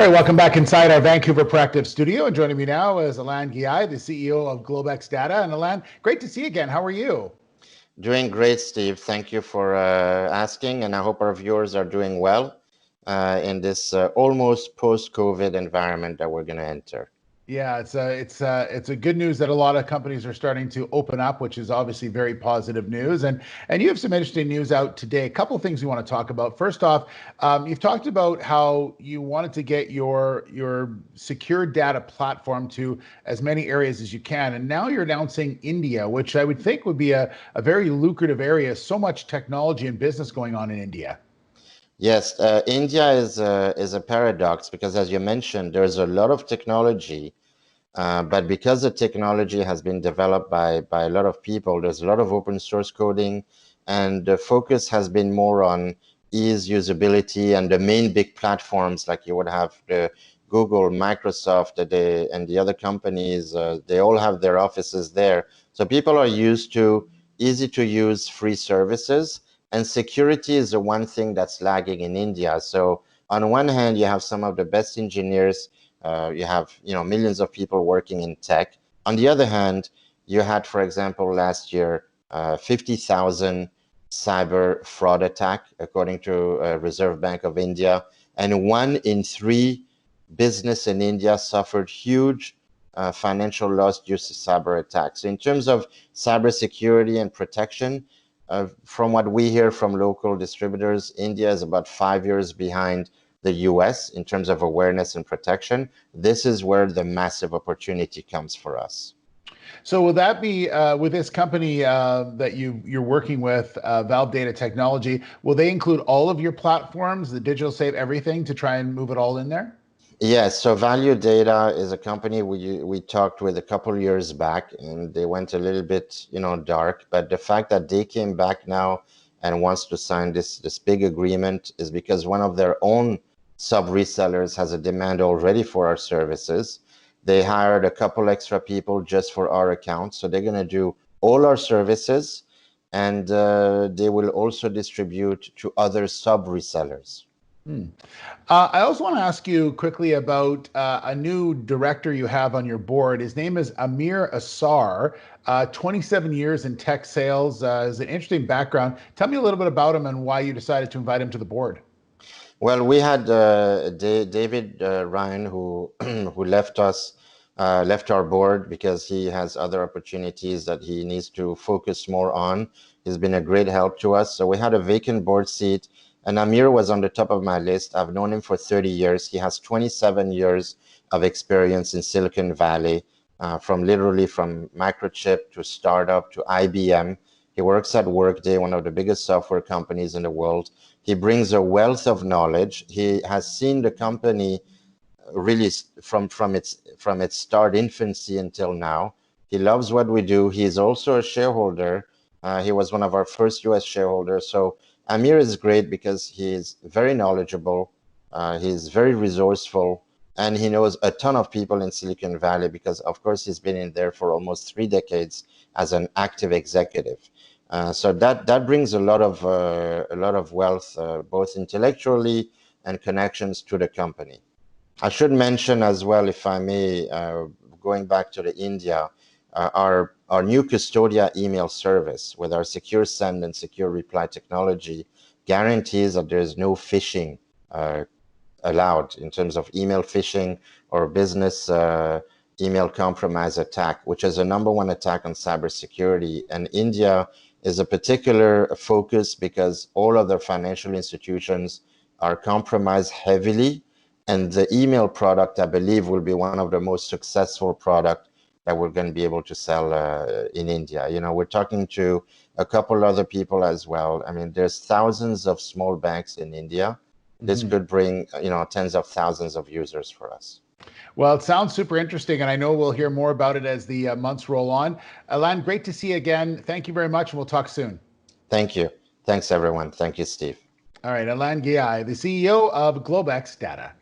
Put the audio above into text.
All right, welcome back inside our Vancouver Proactive studio. And joining me now is Alain Ghiai, the CEO of GlobeX Data. And Alain, great to see you again. How are you? Doing great, Steve. Thank you for asking, and I hope our viewers are doing well in this almost post-COVID environment that we're going to enter. Yeah, it's a good news that a lot of companies are starting to open up, which is obviously very positive news. And you have some interesting news out today. A couple of things we want to talk about. First off, you've talked about how you wanted to get your secure data platform to as many areas as you can, and now you're announcing India, which I would think would be a very lucrative area. So much technology and business going on in India. Yes, India is a paradox because, as you mentioned, there's a lot of technology, but because the technology has been developed by a lot of people, there's a lot of open source coding, and the focus has been more on ease, usability, and the main big platforms like you would have the Google, Microsoft, and the other companies. They all have their offices there, so people are used to easy to use free services. And security is the one thing that's lagging in India. So on one hand, you have some of the best engineers. You have millions of people working in tech. On the other hand, you had, for example, last year 50,000 cyber fraud attack, according to Reserve Bank of India, and 1 in 3 business in India suffered huge financial loss due to cyber attacks. So in terms of cybersecurity and protection, from what we hear from local distributors, India is about 5 years behind the US in terms of awareness and protection. This is where the massive opportunity comes for us. So will that be with this company that you're working with, Valve Data Technology, will they include all of your platforms, the digital safe everything, to try and move it all in there? Yes, so Value Data is a company we talked with a couple of years back, and they went a little bit, dark. But the fact that they came back now and wants to sign this big agreement is because one of their own sub-resellers has a demand already for our services. They hired a couple extra people just for our account, so they're going to do all our services, and they will also distribute to other sub-resellers. I also want to ask you quickly about a new director you have on your board. His name is Amir Assar, 27 years in tech sales. Has an interesting background. Tell me a little bit about him and why you decided to invite him to the board. Well, we had David Ryan, who who left our board because he has other opportunities that he needs to focus more on. He's been a great help to us. So we had a vacant board seat, and Amir was on the top of my list. I've known him for 30 years. He has 27 years of experience in Silicon Valley, literally from microchip to startup to IBM. He works at Workday, one of the biggest software companies in the world. He brings a wealth of knowledge. He has seen the company really from its start infancy until now. He loves what we do. He is also a shareholder. He was one of our first US shareholders. So Amir is great because he is very knowledgeable, he's very resourceful, and he knows a ton of people in Silicon Valley because, of course, he's been in there for almost 3 decades as an active executive. So that brings a lot of wealth, both intellectually and connections to the company. I should mention as well, if I may, going back to the India, our new Custodia email service with our secure send and secure reply technology guarantees that there's no phishing allowed in terms of email phishing or business email compromise attack, which is the #1 attack on cybersecurity. And India is a particular focus because all other financial institutions are compromised heavily. And the email product, I believe, will be one of the most successful products that we're going to be able to sell in India. We're talking to a couple other people as well. I mean, there's thousands of small banks in India. This could bring, tens of thousands of users for us. Well, it sounds super interesting, and I know we'll hear more about it as the months roll on. Alain, great to see you again. Thank you very much, and we'll talk soon. Thank you. Thanks, everyone. Thank you, Steve. All right, Alain Ghiai, the CEO of GlobeX Data.